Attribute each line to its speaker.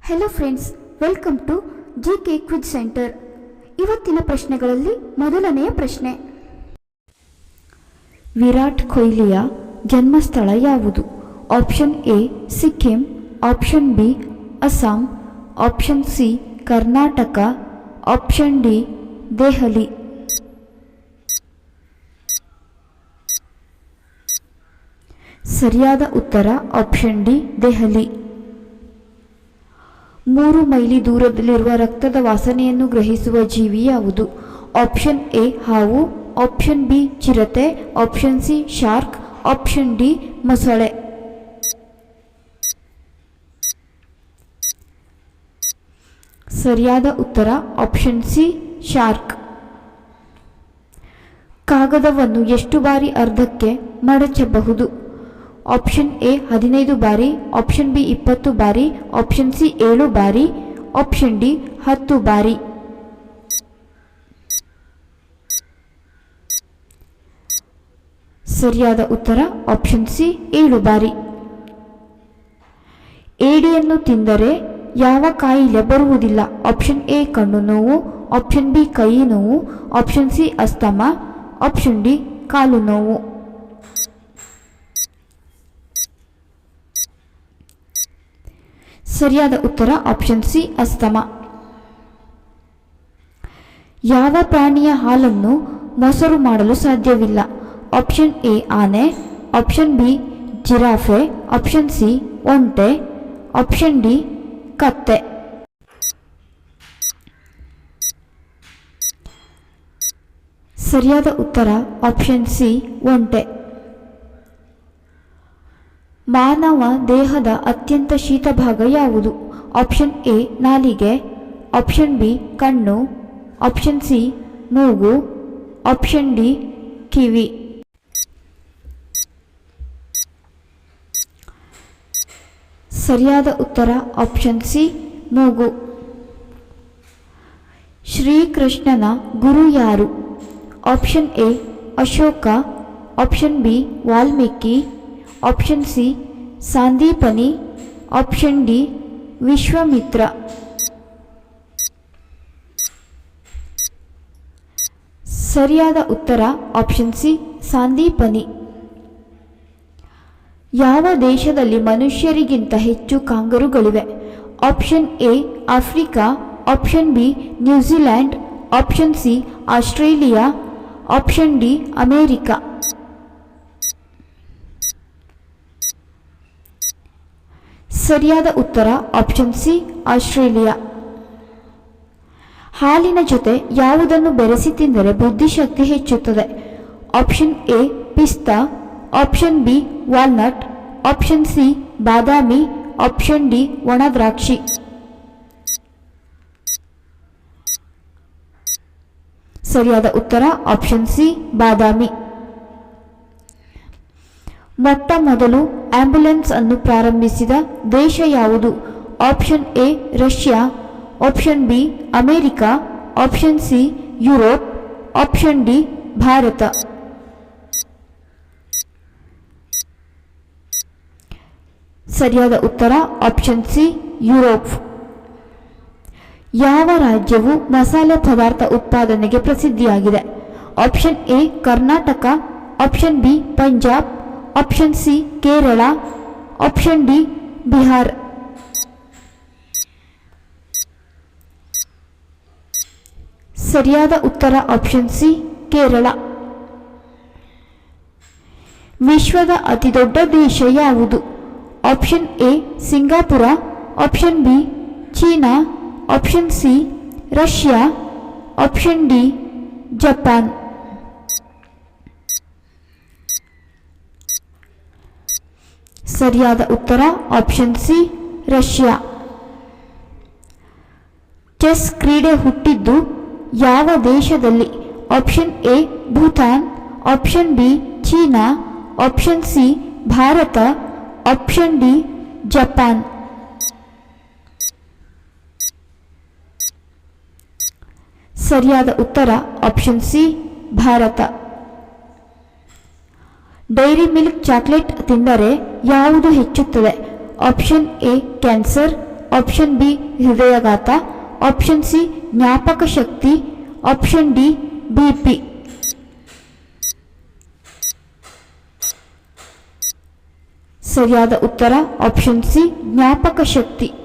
Speaker 1: Hello friends, welcome to GK quiz centre. ಇವತ್ತಿನ ಪ್ರಶ್ನೆಗಳಲ್ಲಿ ಮೊದಲನೆಯ ಪ್ರಶ್ನೆ, ವಿರಾಟ್ ಕೊಹ್ಲಿಯ ಜನ್ಮಸ್ಥಳ ಯಾವುದು? Option A Sikkim, option B Assam, option C Karnataka, option D Delhi. ಸರಿಯಾದ ಉತ್ತರ ಆಪ್ಷನ್ ಡಿ ದೆಹಲಿ. 3 ಮೈಲಿ ದೂರದಲ್ಲಿರುವ ರಕ್ತದ ವಾಸನೆಯನ್ನು ಗ್ರಹಿಸುವ ಜೀವಿ ಯಾವುದು? ಆಪ್ಷನ್ ಎ ಹಾವು, ಆಪ್ಷನ್ ಬಿ ಚಿರತೆ, option C shark, option D ಮೊಸಳೆ. ಸರಿಯಾದ ಉತ್ತರ ಆಪ್ಷನ್ ಸಿ ಶಾರ್ಕ್. ಕಾಗದವನ್ನು ಎಷ್ಟು ಬಾರಿ ಅರ್ಧಕ್ಕೆ ಮಡಚಬಹುದು? ಆಪ್ಷನ್ ಎ 15 ಬಾರಿ, ಆಪ್ಷನ್ ಬಿ 20 ಬಾರಿ, ಆಪ್ಷನ್ ಸಿ 7 ಬಾರಿ, ಆಪ್ಷನ್ ಡಿ 10 ಬಾರಿ. ಸರಿಯಾದ ಉತ್ತರ ಆಪ್ಷನ್ ಸಿ 7 ಬಾರಿ. ಏಡಿಯನ್ನು ತಿಂದರೆ ಯಾವ ಕಾಯಿಲೆ ಬರುವುದಿಲ್ಲ? ಆಪ್ಷನ್ ಎ ಕಣ್ಣು ನೋವು, ಆಪ್ಷನ್ ಬಿ ಕೈ ನೋವು, option C asthma, option D ಕಾಲು ನೋವು. ಸರಿಯಾದ ಉತ್ತರ ಆಪ್ಷನ್ ಸಿ ಅಸ್ತಮಾ. ಯಾವ ಪ್ರಾಣಿಯ ಹಾಲನ್ನು ಮೊಸರು ಮಾಡಲು ಸಾಧ್ಯವಿಲ್ಲ? ಆಪ್ಷನ್ ಎ ಆನೆ, option B giraffe, option C ಒಂಟೆ, ಆಪ್ಷನ್ ಡಿ ಕತ್ತೆ. ಸರಿಯಾದ ಉತ್ತರ ಆಪ್ಷನ್ ಸಿ ಒಂಟೆ. ಮಾನವ ದೇಹದ ಅತ್ಯಂತ ಶೀತ ಭಾಗ ಯಾವುದು? ಆಪ್ಷನ್ ಎ ನಾಲಿಗೆ, ಆಪ್ಷನ್ ಬಿ ಕಣ್ಣು, ಆಪ್ಷನ್ ಸಿ ಮೂಗು, ಆಪ್ಷನ್ ಡಿ ಕಿವಿ. ಸರಿಯಾದ ಉತ್ತರ ಆಪ್ಷನ್ ಸಿ ಮೂಗು. ಶ್ರೀಕೃಷ್ಣನ ಗುರು ಯಾರು? Option A Ashoka, option B Valmiki, option C Sandipani, option D Vishwamitra. ಸರಿಯಾದ ಉತ್ತರ ಆಪ್ಷನ್ ಸಿ ಸಾಂದೀಪನಿ. ಯಾವ ದೇಶದಲ್ಲಿ ಮನುಷ್ಯರಿಗಿಂತ ಹೆಚ್ಚು ಕಾಂಗರುಗಳಿವೆ? Option A Africa, option B New Zealand, option C Australia, option D America. ಸರಿಯಾದ ಉತ್ತರ ಆಪ್ಷನ್ ಸಿ ಆಸ್ಟ್ರೇಲಿಯಾ. ಹಾಲಿನ ಜೊತೆ ಯಾವುದನ್ನು ಬೆರೆಸಿ ತಿಂದರೆ ಬುದ್ಧಿಶಕ್ತಿ ಹೆಚ್ಚುತ್ತದೆ? ಆಪ್ಷನ್ ಎ ಪಿಸ್ತಾ, option B walnut, option C ಬಾದಾಮಿ, ಆಪ್ಷನ್ ಡಿ ಒಣ ದ್ರಾಕ್ಷಿ. ಸರಿಯಾದ ಉತ್ತರ ಆಪ್ಷನ್ ಸಿ ಬಾದಾಮಿ. ಮೊಟ್ಟ ಮೊದಲು ಆಂಬ್ಯುಲೆನ್ಸ್ ಅನ್ನು ಪ್ರಾರಂಭಿಸಿದ ದೇಶ ಯಾವುದು? Option A Russia, option B America, option C Europe, option D Bharat. ಸರಿಯಾದ ಉತ್ತರ ಆಪ್ಷನ್ ಸಿ ಯುರೋಪ್. ಯಾವ ರಾಜ್ಯವು ಮಸಾಲೆ ಪದಾರ್ಥ ಉತ್ಪಾದನೆಗೆ ಪ್ರಸಿದ್ಧಿಯಾಗಿದೆ? Option A Karnataka, option B Punjab, option C Kerala, option D Bihar. ಸರಿಯಾದ ಉತ್ತರ ಆಪ್ಷನ್ ಸಿ ಕೇರಳ. ವಿಶ್ವದ ಅತಿದೊಡ್ಡ ದೇಶ ಯಾವುದು? Option A Singapore, option B China, option C Russia, option D Japan. ಸರಿಯಾದ ಉತ್ತರ ಆಪ್ಷನ್ ಸಿ ರಷ್ಯಾ. ಚೆಸ್ ಕ್ರೀಡೆ ಹುಟ್ಟಿದ್ದು ಯಾವ ದೇಶದಲ್ಲಿ? Option A Bhutan, option B China, option C Bharat, option D Japan. ಸರಿಯಾದ ಉತ್ತರ option C Bharat. Dairy milk chocolate ತಿಂದರೆ ಯಾವುದು ಹೆಚ್ಚುತ್ತದೆ? Option A cancer, option B ಹೃದಯಾಘಾತ, ಆಪ್ಷನ್ ಸಿ ಜ್ಞಾಪಕ ಶಕ್ತಿ, ಆಪ್ಷನ್ ಡಿ ಬಿಪಿ. ಸರಿಯಾದ ಉತ್ತರ ಆಪ್ಷನ್ ಸಿ ಜ್ಞಾಪಕ ಶಕ್ತಿ.